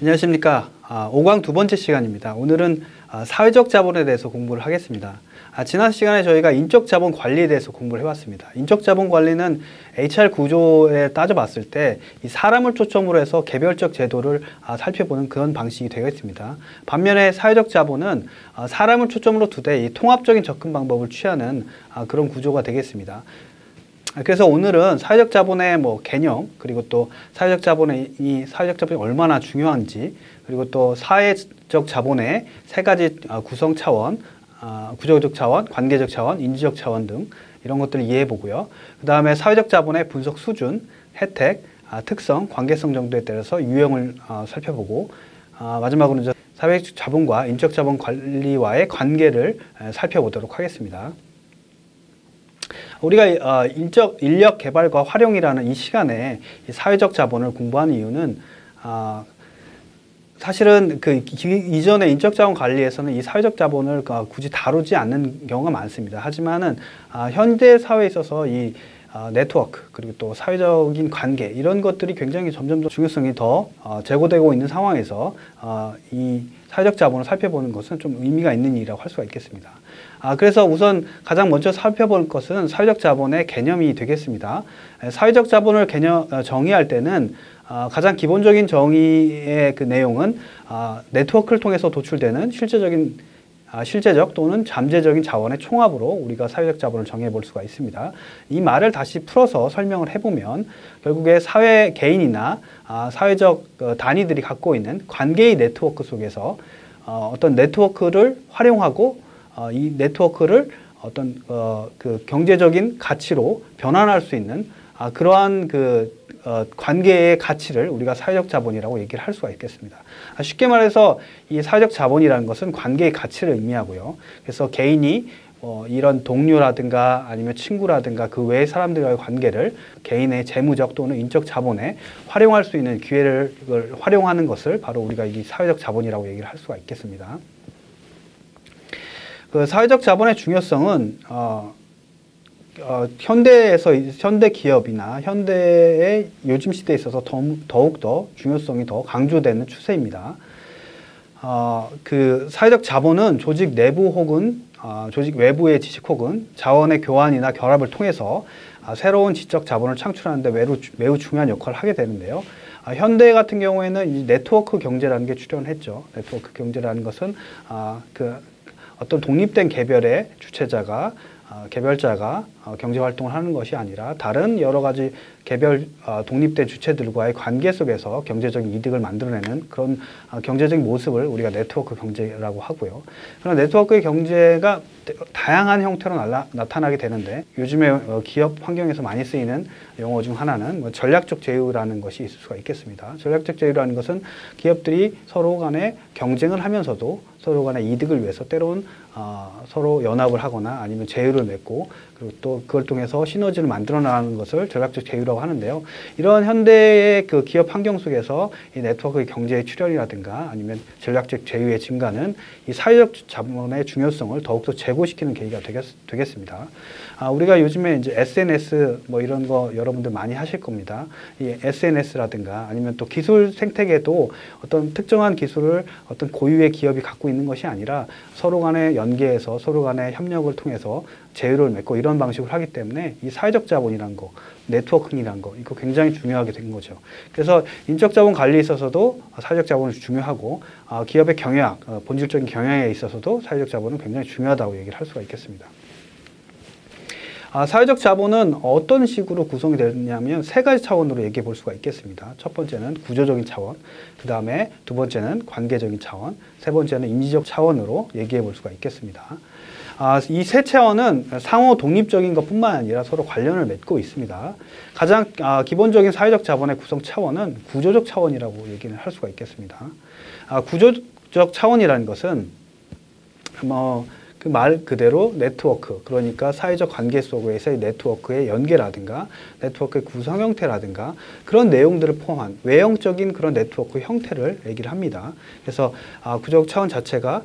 안녕하십니까. 5강 두 번째 시간입니다. 오늘은 사회적 자본에 대해서 공부를 하겠습니다. 지난 시간에 저희가 인적 자본 관리에 대해서 공부를 해봤습니다. 인적 자본 관리는 HR 구조에 따져봤을 때 이 사람을 초점으로 해서 개별적 제도를 살펴보는 그런 방식이 되겠습니다. 반면에 사회적 자본은 사람을 초점으로 두되 이 통합적인 접근 방법을 취하는 그런 구조가 되겠습니다. 그래서 오늘은 사회적 자본의 개념, 그리고 또 사회적 자본이 얼마나 중요한지, 그리고 또 사회적 자본의 세 가지 구성 차원, 구조적 차원, 관계적 차원, 인지적 차원 등 이런 것들을 이해해 보고요. 그 다음에 사회적 자본의 분석 수준, 혜택, 특성, 관계성 정도에 따라서 유형을 살펴보고, 마지막으로 이제 사회적 자본과 인적 자본 관리와의 관계를 살펴보도록 하겠습니다. 우리가 인력 개발과 활용이라는 이 시간에 이 사회적 자본을 공부하는 이유는 사실은 그 이전의 인적 자본 관리에서는 이 사회적 자본을 굳이 다루지 않는 경우가 많습니다. 하지만은 현대 사회에 있어서 이 네트워크, 그리고 또 사회적인 관계, 이런 것들이 굉장히 점점 더 중요성이 더 제고되고 있는 상황에서 이 사회적 자본을 살펴보는 것은 좀 의미가 있는 일이라고 할 수가 있겠습니다. 그래서 우선 가장 먼저 살펴볼 것은 사회적 자본의 개념이 되겠습니다. 사회적 자본을 정의할 때는 가장 기본적인 정의의 그 내용은 네트워크를 통해서 도출되는 실제적 또는 잠재적인 자원의 총합으로 우리가 사회적 자본을 정의해 볼 수가 있습니다. 이 말을 다시 풀어서 설명을 해보면 결국에 사회 개인이나 사회적 단위들이 갖고 있는 관계의 네트워크 속에서 어떤 네트워크를 활용하고 이 네트워크를 어떤 그 경제적인 가치로 변환할 수 있는 그러한 관계의 가치를 우리가 사회적 자본이라고 얘기를 할 수가 있겠습니다. 쉽게 말해서 이 사회적 자본이라는 것은 관계의 가치를 의미하고요. 그래서 개인이 이런 동료라든가 아니면 친구라든가 그 외의 사람들과의 관계를 개인의 재무적 또는 인적 자본에 활용할 수 있는 기회를 활용하는 것을 바로 우리가 이 사회적 자본이라고 얘기를 할 수가 있겠습니다. 그 사회적 자본의 중요성은 현대 기업이나 현대의 요즘 시대에 있어서 더욱더 중요성이 더 강조되는 추세입니다. 그 사회적 자본은 조직 내부 혹은 조직 외부의 지식 혹은 자원의 교환이나 결합을 통해서 새로운 지적 자본을 창출하는 데 매우 중요한 역할을 하게 되는데요. 현대 같은 경우에는 이 네트워크 경제라는 게 출현했죠. 네트워크 경제라는 것은 어떤 독립된 개별의 개별자가 경제활동을 하는 것이 아니라 다른 여러 가지 개별 독립된 주체들과의 관계 속에서 경제적인 이득을 만들어내는 그런 경제적인 모습을 우리가 네트워크 경제라고 하고요. 그런 네트워크의 경제가 다양한 형태로 나타나게 되는데 요즘에 기업 환경에서 많이 쓰이는 용어 중 하나는 전략적 제휴라는 것이 있을 수가 있겠습니다. 전략적 제휴라는 것은 기업들이 서로 간에 경쟁을 하면서도 서로 간의 이득을 위해서 때로는 서로 연합을 하거나 아니면 제휴를 맺고 그리고 또 그걸 통해서 시너지를 만들어 나가는 것을 전략적 제휴라고 하는데요. 이런 현대의 그 기업 환경 속에서 이 네트워크의 경제의 출현이라든가 아니면 전략적 제휴의 증가는 이 사회적 자본의 중요성을 더욱더 제고시키는 계기가 되겠습니다. 우리가 요즘에 이제 SNS 이런 거 여러분들 많이 하실 겁니다. 이 SNS라든가 아니면 또 기술 생태계도 어떤 특정한 기술을 어떤 고유의 기업이 갖고 있는 것이 아니라 서로 간의 연계해서 서로 간의 협력을 통해서 제휴를 맺고 이런 방식을 하기 때문에 이 사회적 자본이란 거, 네트워킹이란 거, 이거 굉장히 중요하게 된 거죠. 그래서 인적 자본 관리에 있어서도 사회적 자본이 중요하고 기업의 본질적인 경영에 있어서도 사회적 자본은 굉장히 중요하다고 얘기를 할 수가 있겠습니다. 사회적 자본은 어떤 식으로 구성이 되느냐면 세 가지 차원으로 얘기해 볼 수가 있겠습니다. 첫 번째는 구조적인 차원, 그 다음에 두 번째는 관계적인 차원, 세 번째는 인지적 차원으로 얘기해 볼 수가 있겠습니다. 이 세 차원은 상호 독립적인 것뿐만 아니라 서로 관련을 맺고 있습니다. 가장 기본적인 사회적 자본의 구성 차원은 구조적 차원이라고 얘기를 할 수가 있겠습니다. 구조적 차원이라는 것은 그 말 그대로 네트워크, 그러니까 사회적 관계 속에서의 네트워크의 연계라든가 네트워크의 구성 형태라든가 그런 내용들을 포함한 외형적인 그런 네트워크 형태를 얘기를 합니다. 그래서 구조적 차원 자체가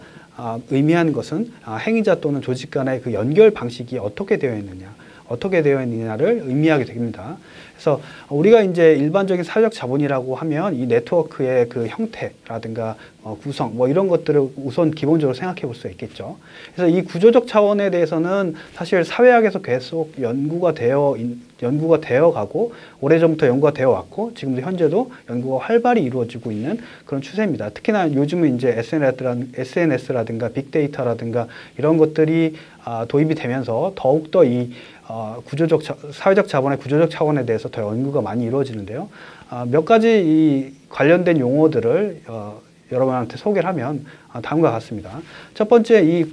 의미하는 것은 행위자 또는 조직 간의 그 연결 방식이 어떻게 되어 있느냐, 어떻게 되어 있느냐를 의미하게 됩니다. 그래서 우리가 이제 일반적인 사회적 자본이라고 하면 이 네트워크의 그 형태라든가 구성 뭐 이런 것들을 우선 기본적으로 생각해 볼 수 있겠죠. 그래서 이 구조적 차원에 대해서는 사실 사회학에서 계속 연구가 되어 가고 오래전부터 연구가 되어 왔고 지금도 현재도 연구가 활발히 이루어지고 있는 그런 추세입니다. 특히나 요즘은 이제 SNS라든가 빅데이터라든가 이런 것들이 도입이 되면서 더욱더 이 사회적 자본의 구조적 차원에 대해서 더 연구가 많이 이루어지는데요. 몇 가지 이 관련된 용어들을 여러분한테 소개를 하면 다음과 같습니다. 첫 번째, 이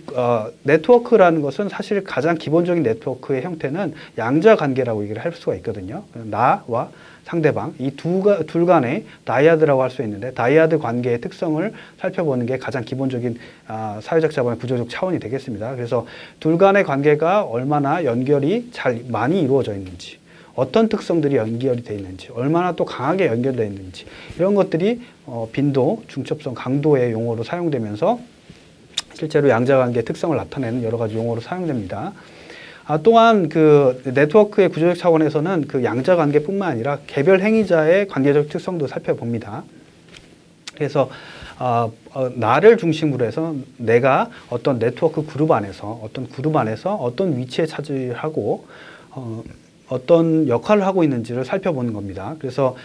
네트워크라는 것은 사실 가장 기본적인 네트워크의 형태는 양자 관계라고 얘기를 할 수가 있거든요. 나와 상대방, 이 둘 간의 다이아드라고 할 수 있는데 다이아드 관계의 특성을 살펴보는 게 가장 기본적인 사회적 자본의 구조적 차원이 되겠습니다. 그래서 둘 간의 관계가 얼마나 연결이 많이 이루어져 있는지, 어떤 특성들이 연결이 되어 있는지, 얼마나 또 강하게 연결되어 있는지 이런 것들이 빈도, 중첩성, 강도의 용어로 사용되면서 실제로 양자관계의 특성을 나타내는 여러 가지 용어로 사용됩니다. 또한 그 네트워크의 구조적 차원에서는 그 양자관계뿐만 아니라 개별 행위자의 관계적 특성도 살펴봅니다. 그래서 나를 중심으로 해서 내가 어떤 네트워크 그룹 안에서 어떤 위치에 차지하고 어떤 역할을 하고 있는지를 살펴보는 겁니다. 그래서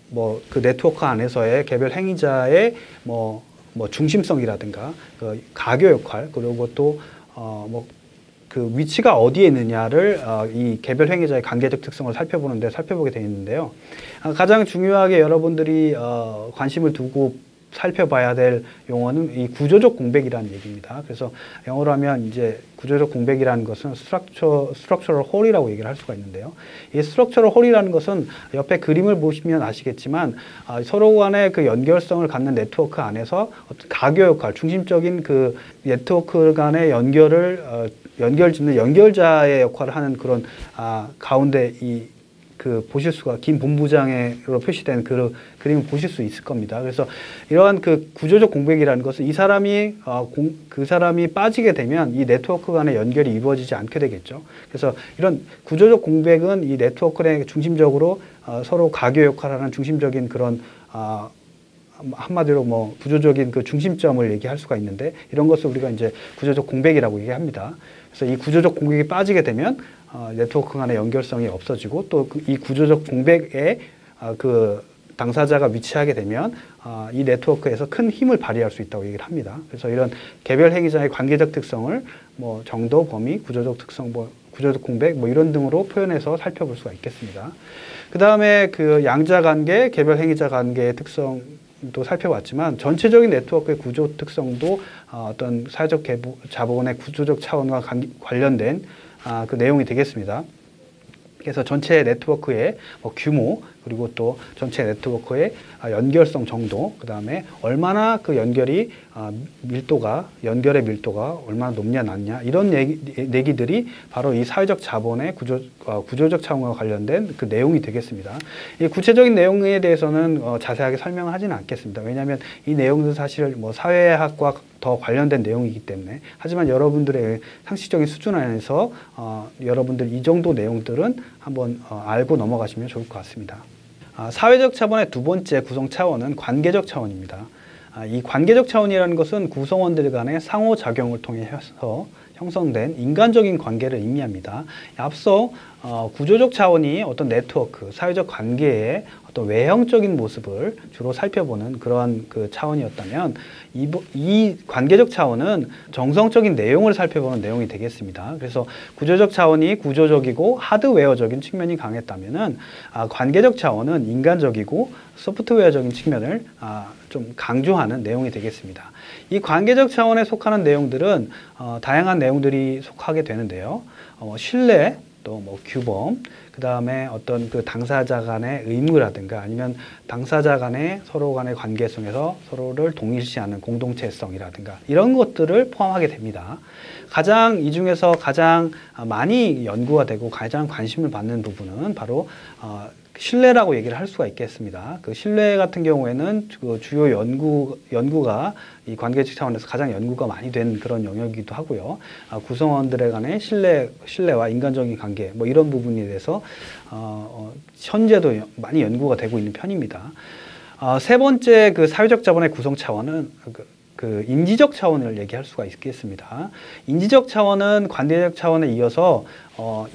뭐 그 네트워크 안에서의 개별 행위자의 뭐 중심성이라든가 그 가교 역할 그리고 또 그 위치가 어디에 있느냐를 이 개별 행위자의 관계적 특성을 살펴보게 되어 있는데요. 가장 중요하게 여러분들이 관심을 두고 살펴봐야 될 용어는 이 구조적 공백이라는 얘기입니다. 그래서 영어로 하면 이제 구조적 공백이라는 것은 structural hole이라고 얘기를 할 수가 있는데요. 이 structural hole이라는 것은 옆에 그림을 보시면 아시겠지만 서로 간의 그 연결성을 갖는 네트워크 안에서 어떤 가교 역할, 중심적인 그 네트워크 간의 연결짓는 연결자의 역할을 하는 그런 가운데 보실 수가 긴 본부장으로 표시된 그 그림을 보실 수 있을 겁니다. 그래서 이러한 그 구조적 공백이라는 것은 그 사람이 빠지게 되면 이 네트워크 간의 연결이 이루어지지 않게 되겠죠. 그래서 이런 구조적 공백은 이 네트워크의 중심적으로 서로 가교 역할을 하는 중심적인 그런 한마디로 뭐 구조적인 그 중심점을 얘기할 수가 있는데 이런 것을 우리가 이제 구조적 공백이라고 얘기합니다. 그래서 이 구조적 공백이 빠지게 되면 네트워크 간의 연결성이 없어지고 또 이 구조적 공백에 그 당사자가 위치하게 되면 이 네트워크에서 큰 힘을 발휘할 수 있다고 얘기를 합니다. 그래서 이런 개별 행위자의 관계적 특성을 뭐 정도, 범위, 구조적 특성, 구조적 공백 이런 등으로 표현해서 살펴볼 수가 있겠습니다. 그 다음에 그 양자 관계, 개별 행위자 관계의 특성도 살펴봤지만 전체적인 네트워크의 구조 특성도 어떤 사회적 자본의 구조적 차원과 관련된 그 내용이 되겠습니다. 그래서 전체 네트워크의 규모 그리고 또 전체 네트워크의 연결성 정도, 그 다음에 얼마나 그 연결의 밀도가 얼마나 높냐 낮냐 이런 얘기들이 바로 이 사회적 자본의 구조적 차원과 관련된 그 내용이 되겠습니다. 이 구체적인 내용에 대해서는 자세하게 설명을 하지는 않겠습니다. 왜냐하면 이 내용은 사실 뭐 사회학과 더 관련된 내용이기 때문에. 하지만 여러분들의 상식적인 수준 안에서 여러분들 이 정도 내용들은 한번 알고 넘어가시면 좋을 것 같습니다. 사회적 자본의 두 번째 구성 차원은 관계적 차원입니다. 이 관계적 차원이라는 것은 구성원들 간의 상호작용을 통해서 형성된 인간적인 관계를 의미합니다. 앞서 구조적 차원이 어떤 네트워크, 사회적 관계의 어떤 외형적인 모습을 주로 살펴보는 그러한 그 차원이었다면 이 관계적 차원은 정성적인 내용을 살펴보는 내용이 되겠습니다. 그래서 구조적 차원이 구조적이고 하드웨어적인 측면이 강했다면은 관계적 차원은 인간적이고 소프트웨어적인 측면을 좀 강조하는 내용이 되겠습니다. 이 관계적 차원에 속하는 내용들은 다양한 내용들이 속하게 되는데요. 신뢰, 또 뭐 규범, 그 다음에 어떤 그 당사자 간의 의무라든가 아니면 당사자 간의 서로 간의 관계성에서 서로를 동일시하는 공동체성이라든가 이런 것들을 포함하게 됩니다. 이 중에서 가장 많이 연구가 되고 가장 관심을 받는 부분은 바로 신뢰라고 얘기를 할 수가 있겠습니다. 그 신뢰 같은 경우에는 그 주요 연구가 이 관계적 차원에서 가장 연구가 많이 된 그런 영역이기도 하고요. 구성원들의 간의 신뢰와 인간적인 관계, 뭐 이런 부분에 대해서 현재도 많이 연구가 되고 있는 편입니다. 세 번째 그 사회적 자본의 구성 차원은 그 인지적 차원을 얘기할 수가 있겠습니다. 인지적 차원은 관계적 차원에 이어서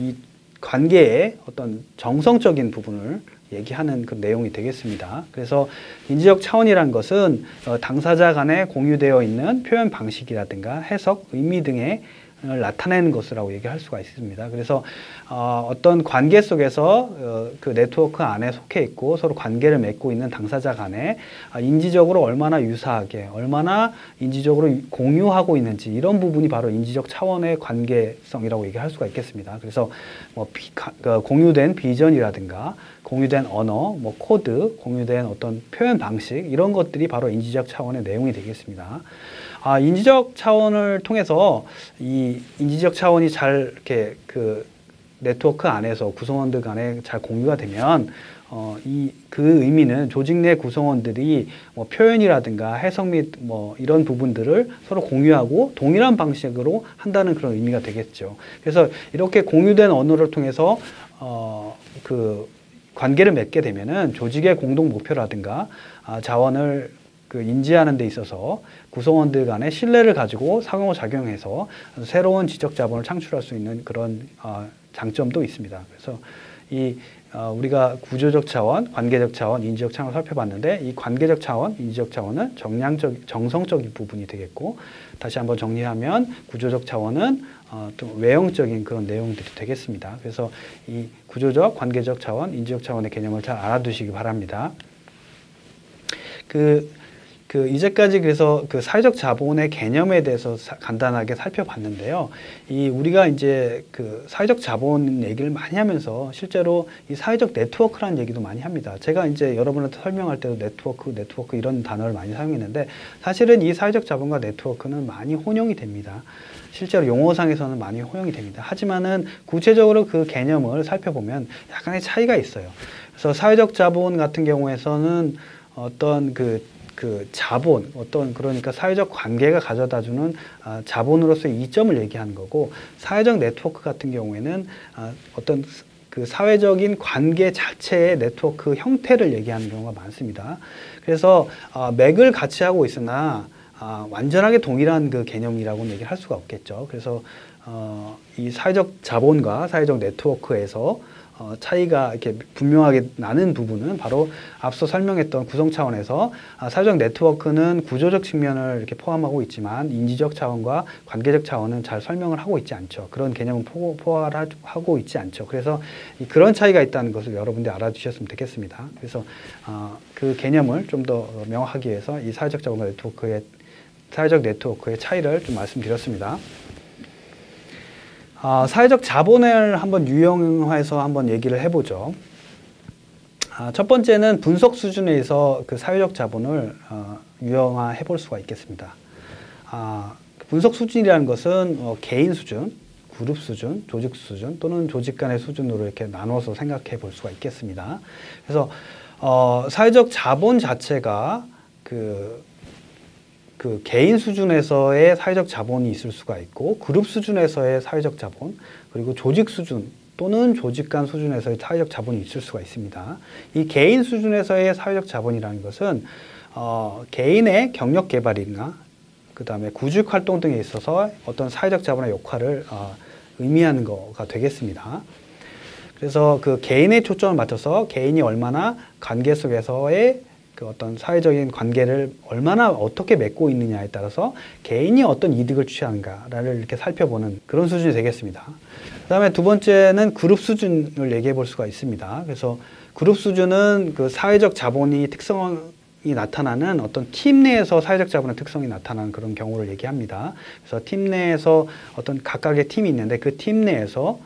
이 관계의 어떤 정성적인 부분을 얘기하는 그 내용이 되겠습니다. 그래서 인지적 차원이란 것은 당사자 간에 공유되어 있는 표현 방식이라든가 해석, 의미 등의 나타내는 것이라고 얘기할 수가 있습니다. 그래서 어떤 관계 속에서 그 네트워크 안에 속해 있고 서로 관계를 맺고 있는 당사자 간에 인지적으로 얼마나 유사하게, 얼마나 인지적으로 공유하고 있는지 이런 부분이 바로 인지적 차원의 관계성이라고 얘기할 수가 있겠습니다. 그래서 뭐 공유된 비전이라든가 공유된 언어, 뭐 코드, 공유된 어떤 표현 방식 이런 것들이 바로 인지적 차원의 내용이 되겠습니다. 인지적 차원을 통해서 이 인지적 차원이 잘 이렇게 그 네트워크 안에서 구성원들 간에 잘 공유가 되면 그 의미는 조직 내 구성원들이 뭐 표현이라든가 해석 및 뭐 이런 부분들을 서로 공유하고 동일한 방식으로 한다는 그런 의미가 되겠죠. 그래서 이렇게 공유된 언어를 통해서 그 관계를 맺게 되면은 조직의 공동 목표라든가 자원을 그 인지하는 데 있어서 구성원들 간의 신뢰를 가지고 상호작용해서 새로운 지적 자본을 창출할 수 있는 그런 장점도 있습니다. 그래서 우리가 구조적 차원, 관계적 차원, 인지적 차원을 살펴봤는데 이 관계적 차원, 인지적 차원은 정성적인 부분이 되겠고 다시 한번 정리하면 구조적 차원은 좀 외형적인 그런 내용들이 되겠습니다. 그래서 이 구조적, 관계적 차원, 인지적 차원의 개념을 잘 알아두시기 바랍니다. 이제까지 그래서 그 사회적 자본의 개념에 대해서 간단하게 살펴봤는데요. 우리가 이제 그 사회적 자본 얘기를 많이 하면서 실제로 이 사회적 네트워크라는 얘기도 많이 합니다. 제가 이제 여러분한테 설명할 때도 네트워크 이런 단어를 많이 사용했는데 사실은 이 사회적 자본과 네트워크는 많이 혼용이 됩니다. 실제로 용어상에서는 많이 혼용이 됩니다. 하지만은 구체적으로 그 개념을 살펴보면 약간의 차이가 있어요. 그래서 사회적 자본 같은 경우에서는 어떤 자본, 그러니까 사회적 관계가 가져다주는 자본으로서의 이점을 얘기하는 거고, 사회적 네트워크 같은 경우에는 어떤 그 사회적인 관계 자체의 네트워크 형태를 얘기하는 경우가 많습니다. 그래서 맥을 같이 하고 있으나 완전하게 동일한 그 개념이라고는 얘기를 할 수가 없겠죠. 그래서 이 사회적 자본과 사회적 네트워크에서 차이가 이렇게 분명하게 나는 부분은 바로 앞서 설명했던 구성 차원에서 사회적 네트워크는 구조적 측면을 이렇게 포함하고 있지만 인지적 차원과 관계적 차원은 잘 설명을 하고 있지 않죠. 그런 개념은 포괄하고 있지 않죠. 그래서 그런 차이가 있다는 것을 여러분들이 알아주셨으면 좋겠습니다. 그래서 그 개념을 좀 더 명확하기 위해서 이 사회적 자본과 사회적 네트워크의 차이를 좀 말씀드렸습니다. 사회적 자본을 한번 유형화해서 한번 얘기를 해보죠. 첫 번째는 분석 수준에서 그 사회적 자본을 유형화해 볼 수가 있겠습니다. 분석 수준이라는 것은 개인 수준, 그룹 수준, 조직 수준 또는 조직 간의 수준으로 이렇게 나눠서 생각해 볼 수가 있겠습니다. 그래서 사회적 자본 자체가 그 개인 수준에서의 사회적 자본이 있을 수가 있고 그룹 수준에서의 사회적 자본 그리고 조직 수준 또는 조직 간 수준에서의 사회적 자본이 있을 수가 있습니다. 이 개인 수준에서의 사회적 자본이라는 것은 개인의 경력 개발이나 그 다음에 구직 활동 등에 있어서 어떤 사회적 자본의 역할을 의미하는 거가 되겠습니다. 그래서 그 개인의 초점을 맞춰서 개인이 얼마나 관계 속에서의 그 어떤 사회적인 관계를 얼마나 어떻게 맺고 있느냐에 따라서 개인이 어떤 이득을 취하는가를 이렇게 살펴보는 그런 수준이 되겠습니다. 그 다음에 두 번째는 그룹 수준을 얘기해 볼 수가 있습니다. 그래서 그룹 수준은 그 사회적 자본이 특성이 나타나는 어떤 팀 내에서 사회적 자본의 특성이 나타나는 그런 경우를 얘기합니다. 그래서 팀 내에서 어떤 각각의 팀이 있는데 그 팀 내에서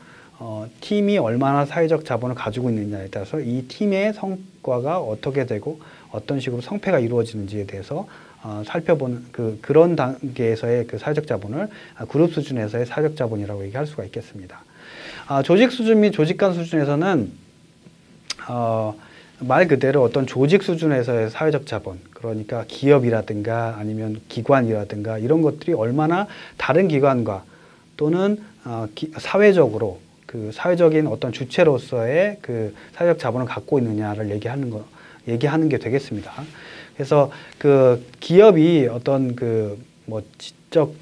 팀이 얼마나 사회적 자본을 가지고 있느냐에 따라서 이 팀의 성과가 어떻게 되고 어떤 식으로 성패가 이루어지는지에 대해서 살펴보는 그런 단계에서의 그 사회적 자본을 그룹 수준에서의 사회적 자본이라고 얘기할 수가 있겠습니다. 조직 수준 및 조직 간 수준에서는 말 그대로 어떤 조직 수준에서의 사회적 자본, 그러니까 기업이라든가 아니면 기관이라든가 이런 것들이 얼마나 다른 기관과 또는 사회적으로 그 사회적인 어떤 주체로서의 그 사회적 자본을 갖고 있느냐를 얘기하는 게 되겠습니다. 그래서 그 기업이 어떤 그 뭐 지적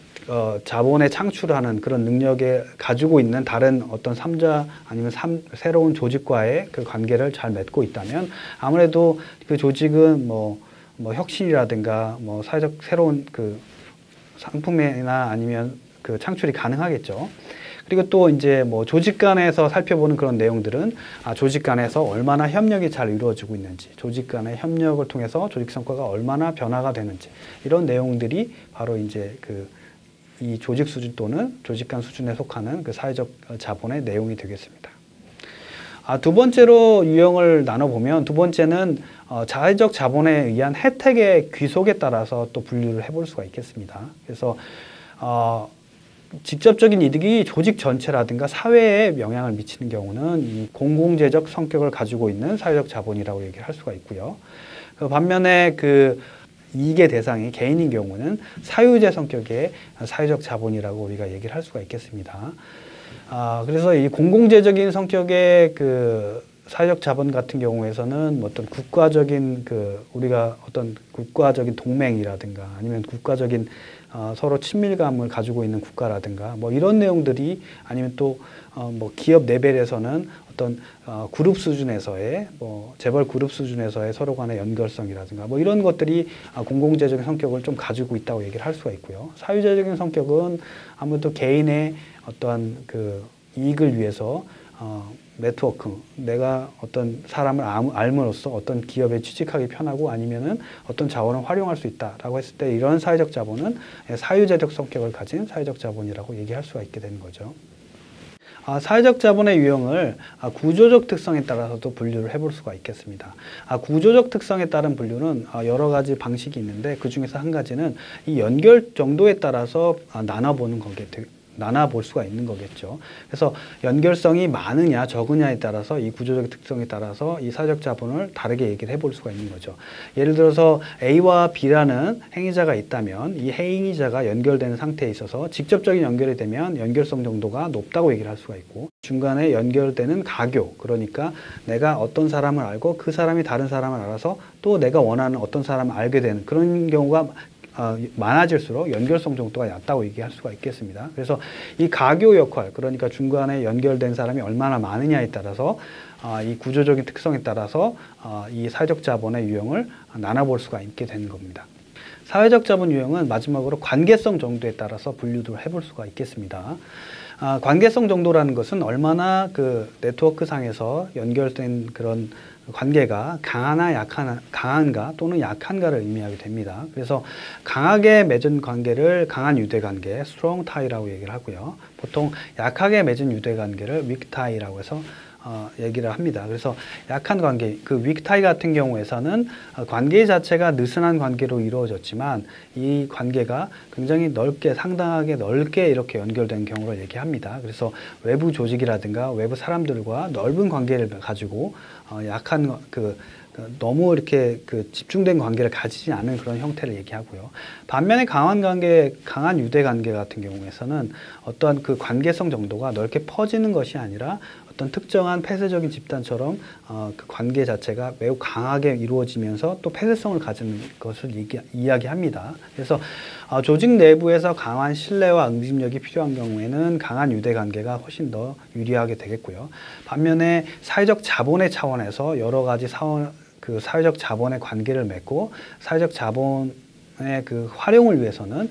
자본의 창출하는 그런 능력에 가지고 있는 다른 어떤 삼자 아니면 새로운 조직과의 그 관계를 잘 맺고 있다면 아무래도 그 조직은 뭐 혁신이라든가 뭐 사회적 새로운 그 상품이나 아니면 그 창출이 가능하겠죠. 그리고 또 이제 뭐 조직 간에서 살펴보는 그런 내용들은 조직 간에서 얼마나 협력이 잘 이루어지고 있는지, 조직 간의 협력을 통해서 조직 성과가 얼마나 변화가 되는지 이런 내용들이 바로 이제 이 조직 수준 또는 조직 간 수준에 속하는 그 사회적 자본의 내용이 되겠습니다. 두 번째로 유형을 나눠보면 두 번째는 사회적 자본에 의한 혜택의 귀속에 따라서 또 분류를 해볼 수가 있겠습니다. 그래서 직접적인 이득이 조직 전체라든가 사회에 영향을 미치는 경우는 이 공공재적 성격을 가지고 있는 사회적 자본이라고 얘기를 할 수가 있고요. 반면에 그 이익의 대상이 개인인 경우는 사유제 성격의 사회적 자본이라고 우리가 얘기를 할 수가 있겠습니다. 그래서 이 공공재적인 성격의 그 사회적 자본 같은 경우에서는 어떤 국가적인 우리가 어떤 국가적인 동맹이라든가 아니면 국가적인 서로 친밀감을 가지고 있는 국가라든가 뭐 이런 내용들이 아니면 또 뭐 기업 레벨에서는 어떤 그룹 수준에서의 뭐 재벌 그룹 수준에서의 서로 간의 연결성이라든가 뭐 이런 것들이 공공재적인 성격을 좀 가지고 있다고 얘기를 할 수가 있고요. 사유재적인 성격은 아무래도 개인의 어떠한 그 이익을 위해서 네트워크, 내가 어떤 사람을 알므로써 어떤 기업에 취직하기 편하고 아니면은 어떤 자원을 활용할 수 있다라고 했을 때 이런 사회적 자본은 사유재적 성격을 가진 사회적 자본이라고 얘기할 수가 있게 되는 거죠. 사회적 자본의 유형을 구조적 특성에 따라서도 분류를 해볼 수가 있겠습니다. 구조적 특성에 따른 분류는 여러 가지 방식이 있는데 그 중에서 한 가지는 이 연결 정도에 따라서 나눠볼 수가 있는 거겠죠. 그래서 연결성이 많으냐 적으냐에 따라서 이 구조적 특성에 따라서 이 사회적 자본을 다르게 얘기를 해볼 수가 있는 거죠. 예를 들어서 A와 B라는 행위자가 있다면 이 행위자가 연결되는 상태에 있어서 직접적인 연결이 되면 연결성 정도가 높다고 얘기를 할 수가 있고 중간에 연결되는 가교, 그러니까 내가 어떤 사람을 알고 그 사람이 다른 사람을 알아서 또 내가 원하는 어떤 사람을 알게 되는 그런 경우가 많아질수록 연결성 정도가 얕다고 얘기할 수가 있겠습니다. 그래서 이 가교 역할, 그러니까 중간에 연결된 사람이 얼마나 많으냐에 따라서 이 구조적인 특성에 따라서 이 사회적 자본의 유형을 나눠볼 수가 있게 되는 겁니다. 사회적 자본 유형은 마지막으로 관계성 정도에 따라서 분류를 해볼 수가 있겠습니다. 관계성 정도라는 것은 얼마나 그 네트워크 상에서 연결된 그런 관계가 강한가 또는 약한가를 의미하게 됩니다. 그래서 강하게 맺은 관계를 강한 유대 관계, strong tie라고 얘기를 하고요. 보통 약하게 맺은 유대 관계를 weak tie라고 해서 얘기를 합니다. 그래서 약한 관계, 그 weak tie 같은 경우에서는 관계 자체가 느슨한 관계로 이루어졌지만 이 관계가 굉장히 상당하게 넓게 이렇게 연결된 경우를 얘기합니다. 그래서 외부 조직이라든가 외부 사람들과 넓은 관계를 가지고 약한 너무 이렇게 집중된 관계를 가지지 않은 그런 형태를 얘기하고요. 반면에 강한 유대 관계 같은 경우에서는 어떠한 그 관계성 정도가 넓게 퍼지는 것이 아니라 어떤 특정한 폐쇄적인 집단처럼 그 관계 자체가 매우 강하게 이루어지면서 또 폐쇄성을 가지는 것을 이야기합니다. 그래서 조직 내부에서 강한 신뢰와 응집력이 필요한 경우에는 강한 유대 관계가 훨씬 더 유리하게 되겠고요. 반면에 사회적 자본의 차원에서 여러 가지 사회적 자본의 관계를 맺고 사회적 자본의 그 활용을 위해서는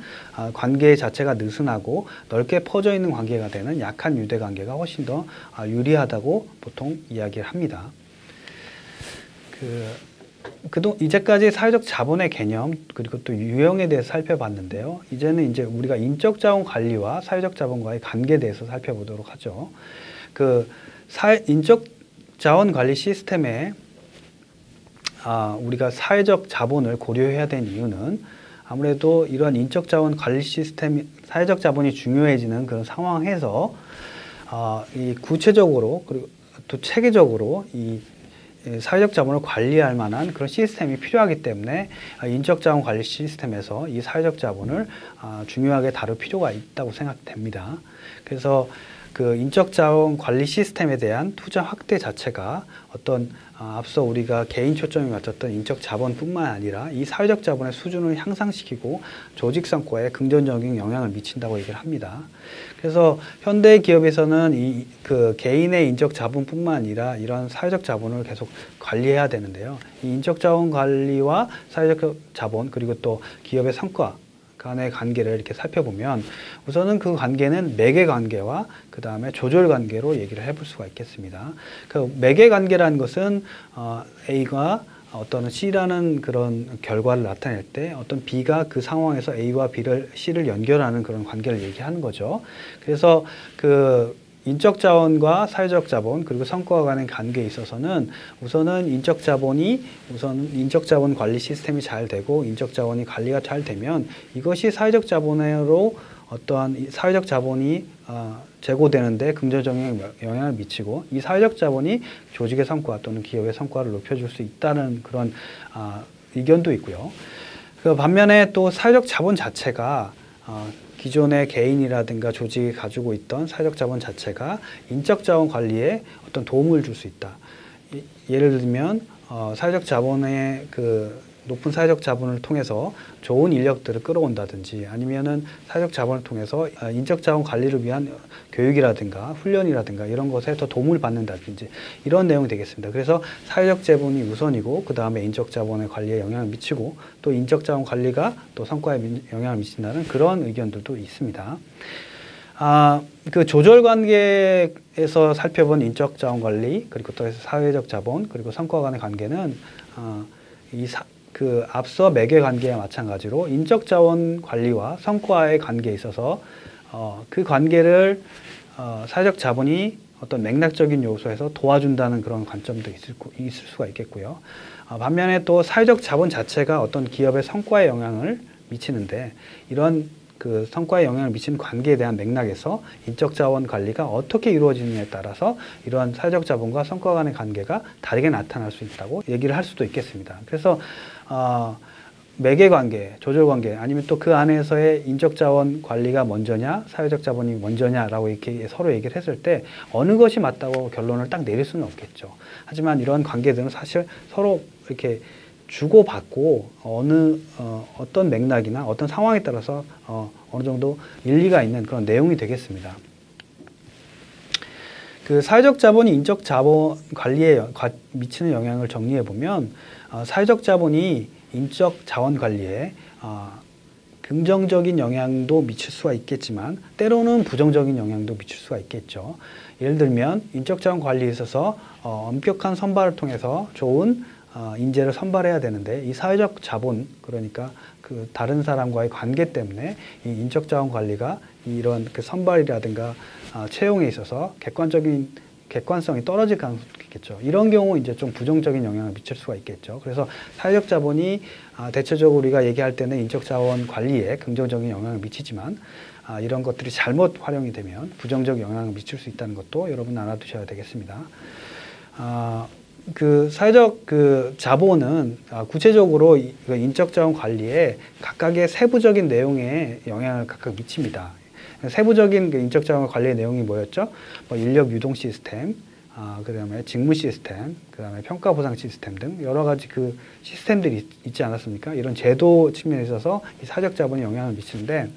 관계 자체가 느슨하고 넓게 퍼져 있는 관계가 되는 약한 유대 관계가 훨씬 더 유리하다고 보통 이야기를 합니다. 이제까지 사회적 자본의 개념 그리고 또 유형에 대해서 살펴봤는데요. 이제는 이제 우리가 인적 자원 관리와 사회적 자본과의 관계에 대해서 살펴보도록 하죠. 인적 자원 관리 시스템에 우리가 사회적 자본을 고려해야 되는 이유는 아무래도 이러한 인적 자원 관리 시스템, 사회적 자본이 중요해지는 그런 상황에서 이 구체적으로 그리고 또 체계적으로 이 사회적 자본을 관리할 만한 그런 시스템이 필요하기 때문에 인적 자본 관리 시스템에서 이 사회적 자본을 중요하게 다룰 필요가 있다고 생각됩니다. 그래서 그 인적 자원 관리 시스템에 대한 투자 확대 자체가 어떤 앞서 우리가 개인 초점이 맞췄던 인적 자본뿐만 아니라 이 사회적 자본의 수준을 향상시키고 조직 성과에 긍정적인 영향을 미친다고 얘기를 합니다. 그래서 현대 기업에서는 이 그 개인의 인적 자본뿐만 아니라 이런 사회적 자본을 계속 관리해야 되는데요. 이 인적 자원 관리와 사회적 자본 그리고 또 기업의 성과 간의 관계를 이렇게 살펴보면 우선은 그 관계는 매개 관계와 그 다음에 조절 관계로 얘기를 해볼 수가 있겠습니다. 그 매개 관계라는 것은 A가 어떤 C라는 그런 결과를 나타낼 때 어떤 B가 그 상황에서 A와 C를 연결하는 그런 관계를 얘기하는 거죠. 그래서 그 인적 자원과 사회적 자본 그리고 성과와 간의 관계에 있어서는 우선은 인적 자본 관리 시스템이 잘 되고 인적 자원이 관리가 잘 되면 이것이 사회적 자본으로 어떠한 사회적 자본이 제고되는데 긍정적인 영향을 미치고 이 사회적 자본이 조직의 성과 또는 기업의 성과를 높여줄 수 있다는 그런 의견도 있고요. 그 반면에 또 사회적 자본 자체가 기존의 개인이라든가 조직이 가지고 있던 사회적 자본 자체가 인적 자원 관리에 어떤 도움을 줄 수 있다. 예를 들면 사회적 자본의 그 높은 사회적 자본을 통해서 좋은 인력들을 끌어온다든지 아니면은 사회적 자본을 통해서 인적 자원 관리를 위한 교육이라든가 훈련이라든가 이런 것에 더 도움을 받는다든지 이런 내용이 되겠습니다. 그래서 사회적 자본이 우선이고 그 다음에 인적 자본의 관리에 영향을 미치고 또 인적 자원 관리가 또 성과에 영향을 미친다는 그런 의견들도 있습니다. 그 조절 관계에서 살펴본 인적 자원 관리 그리고 또 사회적 자본 그리고 성과 간의 관계는 그 앞서 매개 관계와 마찬가지로 인적 자원 관리와 성과의 관계에 있어서 그 관계를 사회적 자본이 어떤 맥락적인 요소에서 도와준다는 그런 관점도 있을 수가 있겠고요. 반면에 또 사회적 자본 자체가 어떤 기업의 성과에 영향을 미치는데 이런 그 성과에 영향을 미치는 관계에 대한 맥락에서 인적 자원 관리가 어떻게 이루어지느냐에 따라서 이러한 사회적 자본과 성과 간의 관계가 다르게 나타날 수 있다고 얘기를 할 수도 있겠습니다. 그래서 매개 관계, 조절 관계 아니면 또 그 안에서의 인적 자원 관리가 먼저냐 사회적 자본이 먼저냐라고 이렇게 서로 얘기를 했을 때 어느 것이 맞다고 결론을 딱 내릴 수는 없겠죠. 하지만 이런 관계들은 사실 서로 이렇게 주고받고 어떤 맥락이나 어떤 상황에 따라서 어느 정도 일리가 있는 그런 내용이 되겠습니다. 그 사회적 자본이 인적 자본 관리에 미치는 영향을 정리해 보면 사회적 자본이 인적 자원 관리에 긍정적인 영향도 미칠 수가 있겠지만 때로는 부정적인 영향도 미칠 수가 있겠죠. 예를 들면 인적 자원 관리에 있어서 엄격한 선발을 통해서 좋은 인재를 선발해야 되는데 이 사회적 자본 그러니까 그 다른 사람과의 관계 때문에 이 인적 자원 관리가 이런 그 선발이라든가 채용에 있어서 객관성이 떨어질 가능성도 있겠죠. 이런 경우 이제 좀 부정적인 영향을 미칠 수가 있겠죠. 그래서 사회적 자본이 대체적으로 우리가 얘기할 때는 인적 자원 관리에 긍정적인 영향을 미치지만 이런 것들이 잘못 활용이 되면 부정적 영향을 미칠 수 있다는 것도 여러분 알아두셔야 되겠습니다. 그 사회적 그 자본은 구체적으로 인적 자원 관리에 각각의 세부적인 내용에 영향을 각각 미칩니다. 세부적인 그 인적 자원 관리의 내용이 뭐였죠? 인력 유동 시스템, 그다음에 직무 시스템, 그다음에 평가 보상 시스템 등 여러 가지 그 시스템들이 있지 않았습니까? 이런 제도 측면에 있어서 이 사회적 자본이 영향을 미치는데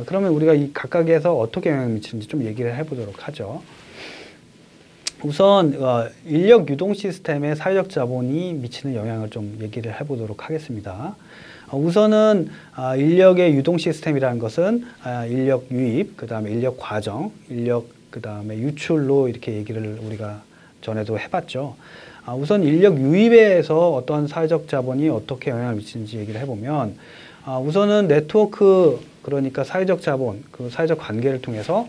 그러면 우리가 이 각각에서 어떻게 영향을 미치는지 좀 얘기를 해보도록 하죠. 우선 인력 유동 시스템에 사회적 자본이 미치는 영향을 좀 얘기를 해보도록 하겠습니다. 우선은 인력의 유동 시스템이라는 것은 인력 유입, 그 다음에 인력 과정, 인력 그 다음에 유출로 이렇게 얘기를 우리가 전에도 해봤죠. 우선 인력 유입에서 어떤 사회적 자본이 어떻게 영향을 미치는지 얘기를 해보면 우선은 네트워크 그러니까 사회적 자본, 그 사회적 관계를 통해서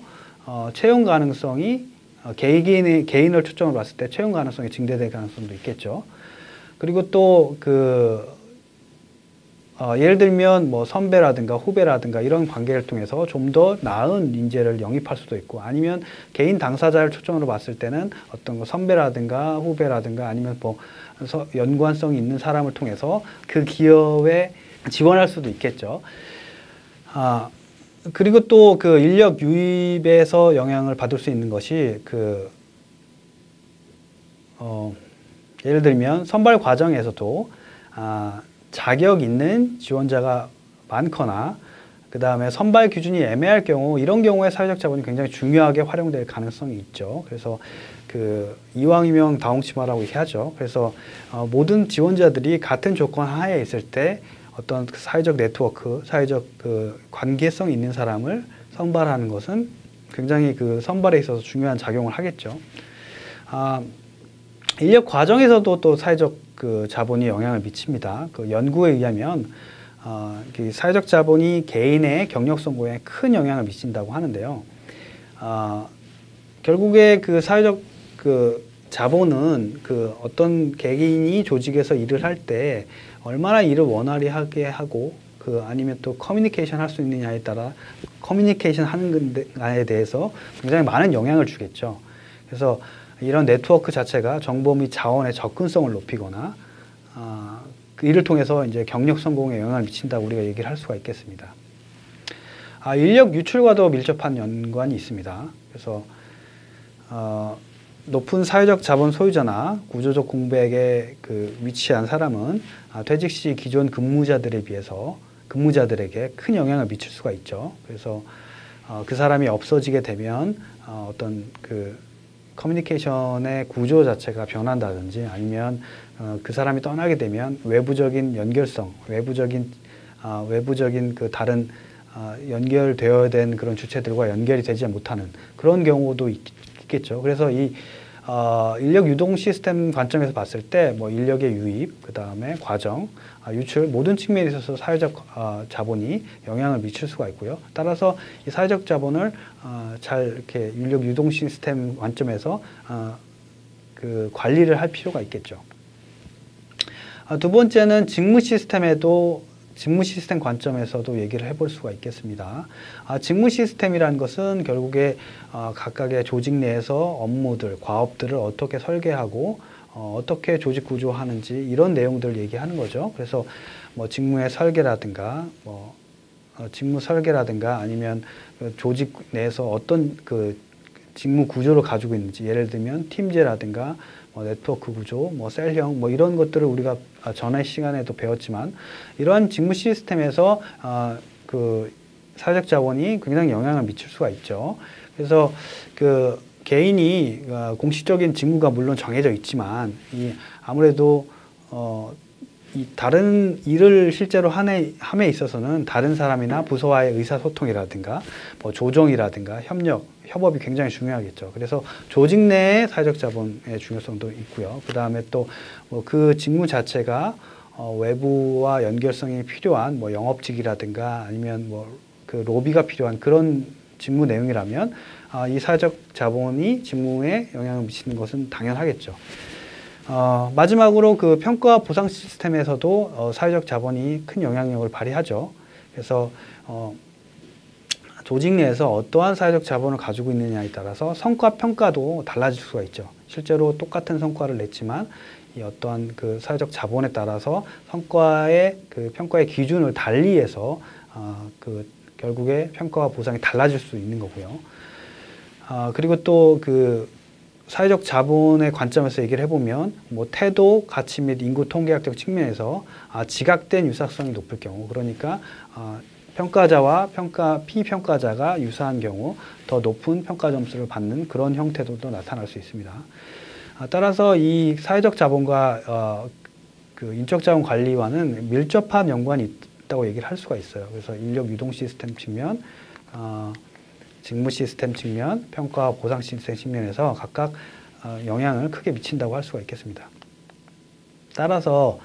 채용 가능성이 개인을 초점으로 봤을 때 채용 가능성이 증대될 가능성도 있겠죠. 그리고 또 그 예를 들면 뭐 선배라든가 후배라든가 이런 관계를 통해서 좀 더 나은 인재를 영입할 수도 있고, 아니면 개인 당사자를 초점으로 봤을 때는 어떤 거 선배라든가 후배라든가 아니면 뭐 연관성이 있는 사람을 통해서 그 기업에 지원할 수도 있겠죠. 그리고 또 그 인력 유입에서 영향을 받을 수 있는 것이 예를 들면 선발 과정에서도 자격 있는 지원자가 많거나 그 다음에 선발 기준이 애매할 경우, 이런 경우에 사회적 자본이 굉장히 중요하게 활용될 가능성이 있죠. 그래서 이왕이면 다홍치마라고 얘기하죠. 그래서 모든 지원자들이 같은 조건 하에 있을 때 어떤 사회적 네트워크, 사회적 관계성 있는 사람을 선발하는 것은 굉장히 선발에 있어서 중요한 작용을 하겠죠. 인력 과정에서도 또 사회적 자본이 영향을 미칩니다. 연구에 의하면 사회적 자본이 개인의 경력 성공에 큰 영향을 미친다고 하는데요. 결국에 사회적 자본은 어떤 개인이 조직에서 일을 할 때 얼마나 일을 원활히 하게 하고 아니면 또 커뮤니케이션 할 수 있느냐에 따라 커뮤니케이션 하는 것에 대해서 굉장히 많은 영향을 주겠죠. 그래서 이런 네트워크 자체가 정보 및 자원의 접근성을 높이거나 이를 통해서 이제 경력 성공에 영향을 미친다고 우리가 얘기를 할 수가 있겠습니다. 인력 유출과도 밀접한 연관이 있습니다. 그래서 높은 사회적 자본 소유자나 구조적 공백에 위치한 사람은 퇴직 시 기존 근무자들에게 큰 영향을 미칠 수가 있죠. 그래서 그 사람이 없어지게 되면 어떤 커뮤니케이션의 구조 자체가 변한다든지, 아니면 그 사람이 떠나게 되면 외부적인 연결성, 외부적인 다른 연결되어야 된 그런 주체들과 연결이 되지 못하는 그런 경우도 있겠죠. 그래서 인력 유동 시스템 관점에서 봤을 때 인력의 유입, 그 다음에 과정, 유출, 모든 측면에 있어서 사회적 자본이 영향을 미칠 수가 있고요. 따라서 이 사회적 자본을 잘 이렇게 인력 유동 시스템 관점에서 관리를 할 필요가 있겠죠. 두 번째는 직무 시스템 관점에서도 얘기를 해볼 수가 있겠습니다. 직무 시스템이라는 것은 결국에 각각의 조직 내에서 업무들, 과업들을 어떻게 설계하고 어떻게 조직 구조하는지 이런 내용들을 얘기하는 거죠. 그래서 직무의 설계라든가 아니면 조직 내에서 어떤 직무 구조를 가지고 있는지, 예를 들면 팀제라든가 네트워크 구조, 셀형, 이런 것들을 우리가 전에 시간에도 배웠지만, 이러한 직무 시스템에서 사회적 자본이 굉장히 영향을 미칠 수가 있죠. 그래서 개인이 공식적인 직무가 물론 정해져 있지만, 아무래도 이 다른 일을 실제로 함에 있어서는 다른 사람이나 부서와의 의사소통이라든가 조정이라든가 협업이 굉장히 중요하겠죠. 그래서 조직 내의 사회적 자본의 중요성도 있고요. 그 다음에 또 그 직무 자체가 외부와 연결성이 필요한 영업직이라든가 아니면 로비가 필요한 그런 직무 내용이라면 이 사회적 자본이 직무에 영향을 미치는 것은 당연하겠죠. 마지막으로 평가 보상 시스템에서도 사회적 자본이 큰 영향력을 발휘하죠. 그래서 조직 내에서 어떠한 사회적 자본을 가지고 있느냐에 따라서 성과 평가도 달라질 수가 있죠. 실제로 똑같은 성과를 냈지만 이 어떠한 사회적 자본에 따라서 성과의 평가의 기준을 달리해서 결국에 평가와 보상이 달라질 수 있는 거고요. 그리고 또 사회적 자본의 관점에서 얘기를 해보면 태도, 가치 및 인구 통계학적 측면에서 지각된 유사성이 높을 경우, 그러니까 평가자와 피평가자가 유사한 경우 더 높은 평가 점수를 받는 그런 형태도 나타날 수 있습니다. 따라서 이 사회적 자본과 인적 자원 관리와는 밀접한 연관이 있다고 얘기를 할 수가 있어요. 그래서 인력 유동 시스템 측면, 직무 시스템 측면, 평가와 보상 시스템 측면에서 각각 영향을 크게 미친다고 할 수가 있겠습니다. 따라서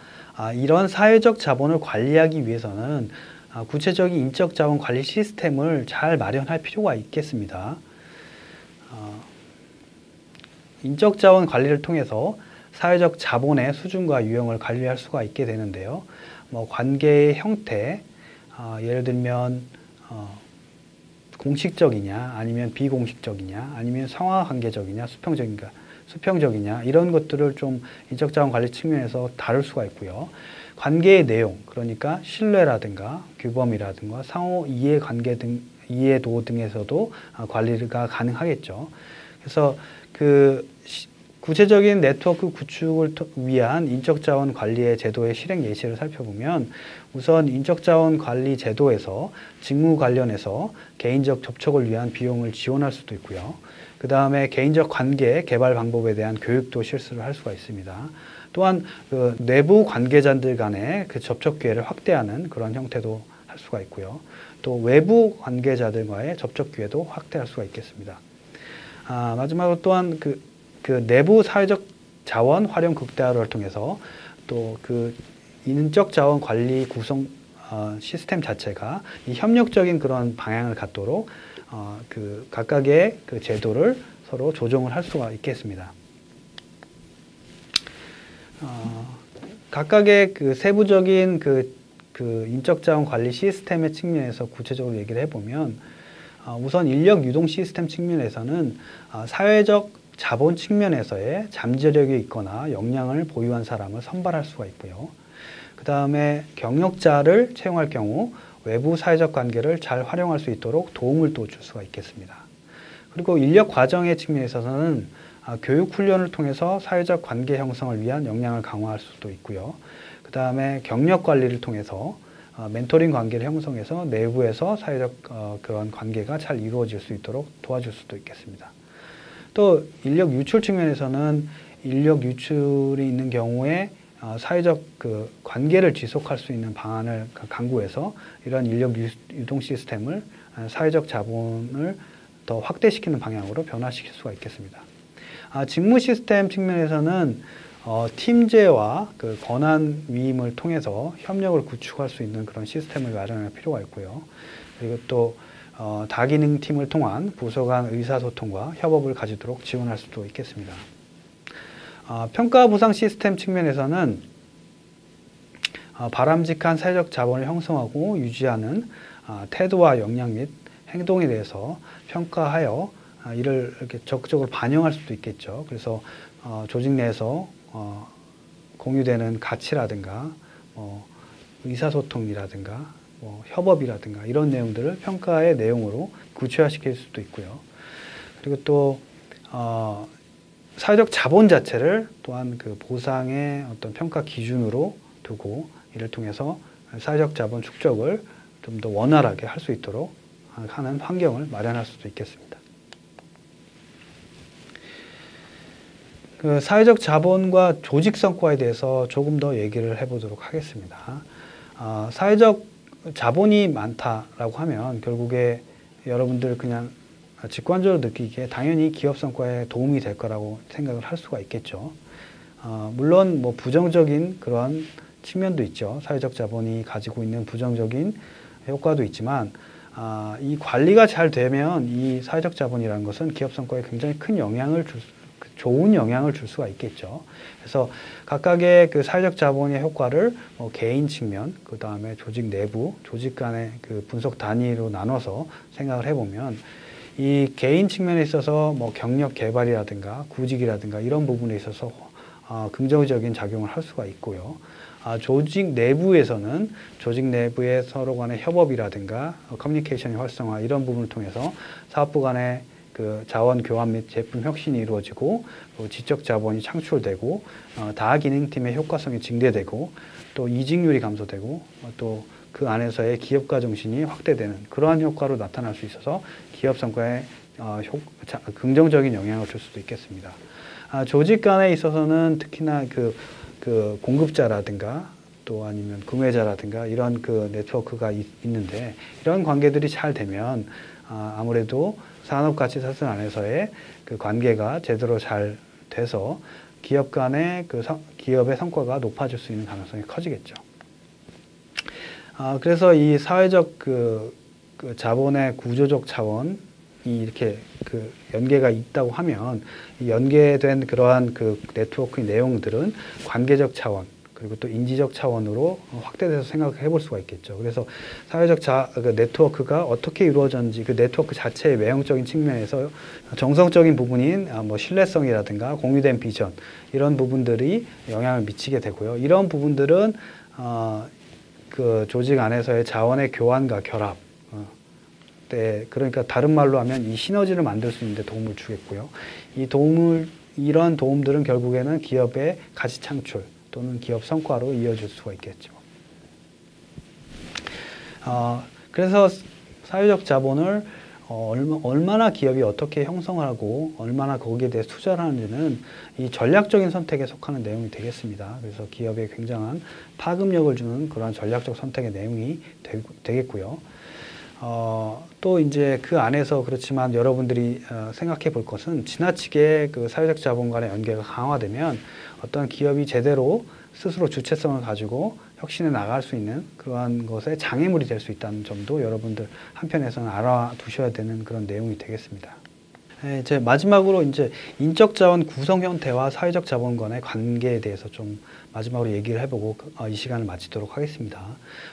이런 사회적 자본을 관리하기 위해서는 구체적인 인적 자원 관리 시스템을 잘 마련할 필요가 있겠습니다. 인적 자원 관리를 통해서 사회적 자본의 수준과 유형을 관리할 수가 있게 되는데요. 뭐 관계의 형태, 예를 들면 공식적이냐, 아니면 비공식적이냐, 아니면 상하관계적이냐, 수평적이냐 이런 것들을 좀 인적자원 관리 측면에서 다룰 수가 있고요. 관계의 내용, 그러니까 신뢰라든가 규범이라든가 상호 이해도 등에서도 관리가 가능하겠죠. 그래서 구체적인 네트워크 구축을 위한 인적자원 관리의 제도의 실행 예시를 살펴보면 우선 인적자원 관리 제도에서 직무 관련해서 개인적 접촉을 위한 비용을 지원할 수도 있고요. 그 다음에 개인적 관계 개발 방법에 대한 교육도 실시를 할 수가 있습니다. 또한 내부 관계자들 간의 접촉 기회를 확대하는 그런 형태도 할 수가 있고요. 또 외부 관계자들과의 접촉 기회도 확대할 수가 있겠습니다. 마지막으로 또한 내부 사회적 자원 활용 극대화를 통해서 또 인적 자원 관리 구성 시스템 자체가 이 협력적인 그런 방향을 갖도록 각각의 제도를 서로 조정을 할 수가 있겠습니다. 각각의 세부적인 인적 자원 관리 시스템의 측면에서 구체적으로 얘기를 해보면 우선 인력 유동 시스템 측면에서는 사회적 자본 측면에서의 잠재력이 있거나 역량을 보유한 사람을 선발할 수가 있고요. 그 다음에 경력자를 채용할 경우 외부 사회적 관계를 잘 활용할 수 있도록 도움을 또 줄 수가 있겠습니다. 그리고 인력 과정의 측면에서는 교육 훈련을 통해서 사회적 관계 형성을 위한 역량을 강화할 수도 있고요. 그 다음에 경력 관리를 통해서 멘토링 관계를 형성해서 내부에서 사회적 그런 관계가 잘 이루어질 수 있도록 도와줄 수도 있겠습니다. 또 인력 유출 측면에서는 인력 유출이 있는 경우에 사회적 관계를 지속할 수 있는 방안을 강구해서 이런 인력 유동 시스템을 사회적 자본을 더 확대시키는 방향으로 변화시킬 수가 있겠습니다. 직무 시스템 측면에서는 팀제와 권한 위임을 통해서 협력을 구축할 수 있는 그런 시스템을 마련할 필요가 있고요. 그리고 또 다기능 팀을 통한 부서 간 의사소통과 협업을 가지도록 지원할 수도 있겠습니다. 평가 보상 시스템 측면에서는 바람직한 사회적 자본을 형성하고 유지하는 태도와 역량 및 행동에 대해서 평가하여 이를 이렇게 적극적으로 반영할 수도 있겠죠. 그래서 조직 내에서 공유되는 가치라든가 의사소통이라든가 협업이라든가 이런 내용들을 평가의 내용으로 구체화시킬 수도 있고요. 그리고 또 사회적 자본 자체를 또한 보상의 어떤 평가 기준으로 두고 이를 통해서 사회적 자본 축적을 좀 더 원활하게 할 수 있도록 하는 환경을 마련할 수도 있겠습니다. 사회적 자본과 조직 성과에 대해서 조금 더 얘기를 해보도록 하겠습니다. 사회적 자본이 많다라고 하면 결국에 여러분들 그냥 직관적으로 느끼기에 당연히 기업 성과에 도움이 될 거라고 생각을 할 수가 있겠죠. 물론 부정적인 그런 측면도 있죠. 사회적 자본이 가지고 있는 부정적인 효과도 있지만 이 관리가 잘 되면 이 사회적 자본이라는 것은 기업 성과에 굉장히 큰 좋은 영향을 줄 수가 있겠죠. 그래서 각각의 사회적 자본의 효과를 개인 측면, 그 다음에 조직 내부, 조직 간의 분석 단위로 나눠서 생각을 해보면 이 개인 측면에 있어서 경력 개발이라든가 구직이라든가 이런 부분에 있어서 긍정적인 작용을 할 수가 있고요. 조직 내부에서는 조직 내부의 서로 간의 협업이라든가 커뮤니케이션의 활성화 이런 부분을 통해서 사업부 간의 자원 교환 및 제품 혁신이 이루어지고 지적 자본이 창출되고 다기능팀의 효과성이 증대되고 또 이직률이 감소되고 또 그 안에서의 기업가 정신이 확대되는 그러한 효과로 나타날 수 있어서 기업 성과에 긍정적인 영향을 줄 수도 있겠습니다. 조직 간에 있어서는 특히나 공급자라든가 또 아니면 구매자라든가 이런 네트워크가 있는데 이런 관계들이 잘 되면 아무래도 산업가치사슬 안에서의 관계가 제대로 잘 돼서 기업 간의 기업의 성과가 높아질 수 있는 가능성이 커지겠죠. 그래서 이 사회적 자본의 구조적 차원이 이렇게 연계가 있다고 하면 이 연계된 그러한 네트워크의 내용들은 관계적 차원, 그리고 또 인지적 차원으로 확대돼서 생각해 볼 수가 있겠죠. 그래서 사회적 그 네트워크가 어떻게 이루어졌는지 그 네트워크 자체의 외형적인 측면에서 정성적인 부분인 뭐 신뢰성이라든가 공유된 비전 이런 부분들이 영향을 미치게 되고요. 이런 부분들은 그 조직 안에서의 자원의 교환과 결합 그러니까 다른 말로 하면 이 시너지를 만들 수 있는 데 도움을 주겠고요. 이런 도움들은 결국에는 기업의 가치 창출 또는 기업 성과로 이어질 수가 있겠죠. 그래서 사회적 자본을 얼마나 기업이 어떻게 형성을 하고 얼마나 거기에 대해서 투자를 하는지는 이 전략적인 선택에 속하는 내용이 되겠습니다. 그래서 기업에 굉장한 파급력을 주는 그런 전략적 선택의 내용이 되겠고요. 또 이제 그 안에서 그렇지만 여러분들이 생각해 볼 것은 지나치게 그 사회적 자본 간의 연계가 강화되면 어떤 기업이 제대로 스스로 주체성을 가지고 혁신해 나갈 수 있는 그러한 것에 장애물이 될 수 있다는 점도 여러분들 한편에서는 알아두셔야 되는 그런 내용이 되겠습니다. 이제 마지막으로 이제 인적 자원 구성 형태와 사회적 자본 간의 관계에 대해서 좀 마지막으로 얘기를 해보고 이 시간을 마치도록 하겠습니다.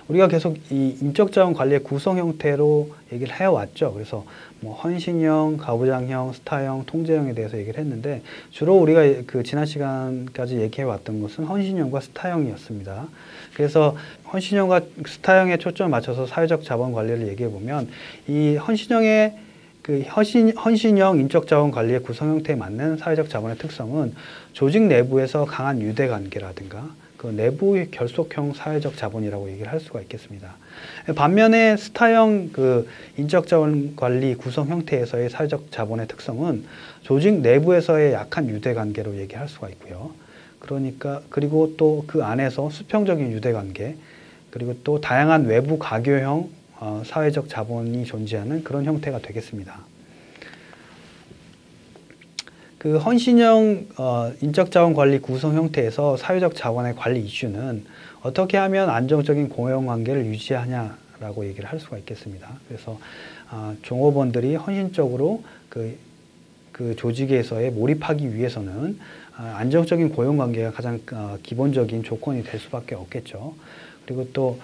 우리가 계속 이 인적 자원 관리의 구성 형태로 얘기를 해왔죠. 그래서 뭐 헌신형, 가부장형, 스타형, 통제형에 대해서 얘기를 했는데 주로 우리가 그 지난 시간까지 얘기해왔던 것은 헌신형과 스타형이었습니다. 그래서 헌신형과 스타형에 초점을 맞춰서 사회적 자본 관리를 얘기해 보면 이 헌신형의 그 헌신형 인적 자원 관리의 구성 형태에 맞는 사회적 자본의 특성은 조직 내부에서 강한 유대 관계라든가 그 내부의 결속형 사회적 자본이라고 얘기를 할 수가 있겠습니다. 반면에 스타형 그 인적 자원 관리 구성 형태에서의 사회적 자본의 특성은 조직 내부에서의 약한 유대 관계로 얘기할 수가 있고요. 그러니까 그리고 또 그 안에서 수평적인 유대 관계 그리고 또 다양한 외부 가교형 사회적 자본이 존재하는 그런 형태가 되겠습니다. 그 헌신형 인적 자원 관리 구성 형태에서 사회적 자원의 관리 이슈는 어떻게 하면 안정적인 고용 관계를 유지하냐라고 얘기를 할 수가 있겠습니다. 그래서 종업원들이 헌신적으로 그 조직에서의 몰입하기 위해서는 안정적인 고용 관계가 가장 기본적인 조건이 될 수밖에 없겠죠. 그리고 또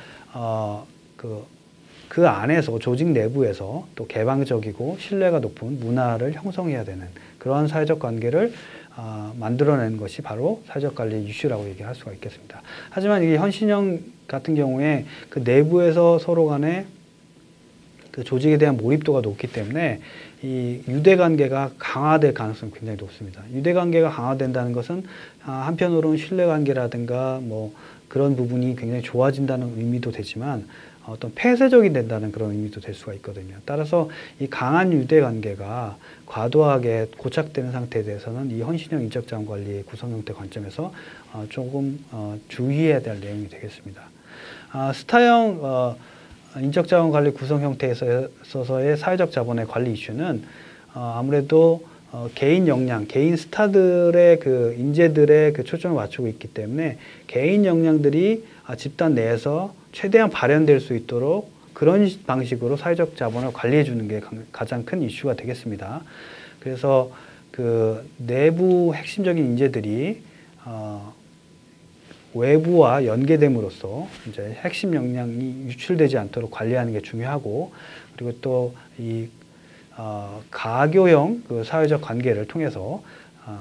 그 안에서 조직 내부에서 또 개방적이고 신뢰가 높은 문화를 형성해야 되는 그러한 사회적 관계를 만들어내는 것이 바로 사회적 관리 이슈라고 얘기할 수가 있겠습니다. 하지만 이 헌신형 같은 경우에 그 내부에서 서로 간에 그 조직에 대한 몰입도가 높기 때문에 이 유대관계가 강화될 가능성이 굉장히 높습니다. 유대관계가 강화된다는 것은 한편으로는 신뢰관계라든가 뭐 그런 부분이 굉장히 좋아진다는 의미도 되지만 어떤 폐쇄적이 된다는 그런 의미도 될 수가 있거든요. 따라서 이 강한 유대관계가 과도하게 고착되는 상태에 대해서는 이 헌신형 인적 자원 관리의 구성 형태 관점에서 조금 주의해야 될 내용이 되겠습니다. 스타형 인적 자원 관리 구성 형태에 있어서의 사회적 자본의 관리 이슈는 아무래도 개인 역량, 개인 스타들의 그 인재들의 그 초점을 맞추고 있기 때문에 개인 역량들이 집단 내에서 최대한 발현될 수 있도록 그런 방식으로 사회적 자본을 관리해 주는 게 가장 큰 이슈가 되겠습니다. 그래서 그 내부 핵심적인 인재들이 외부와 연계됨으로써 이제 핵심 역량이 유출되지 않도록 관리하는 게 중요하고 그리고 또 이 가교형 그 사회적 관계를 통해서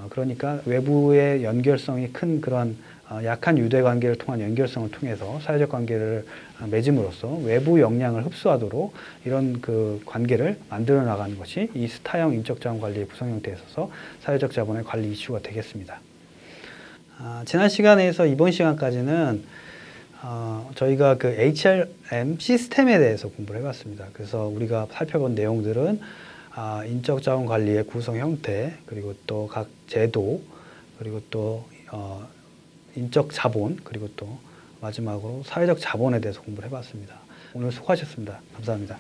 그러니까 외부의 연결성이 큰 그런 약한 유대 관계를 통한 연결성을 통해서 사회적 관계를 맺음으로써 외부 역량을 흡수하도록 이런 그 관계를 만들어 나가는 것이 이 스타형 인적 자원 관리의 구성 형태에 있어서 사회적 자본의 관리 이슈가 되겠습니다. 지난 시간에서 이번 시간까지는 저희가 그 HRM 시스템에 대해서 공부를 해봤습니다. 그래서 우리가 살펴본 내용들은 인적 자원 관리의 구성 형태, 그리고 또 각 제도, 그리고 또 인적 자본, 그리고 또 마지막으로 사회적 자본에 대해서 공부를 해봤습니다. 오늘 수고하셨습니다. 감사합니다.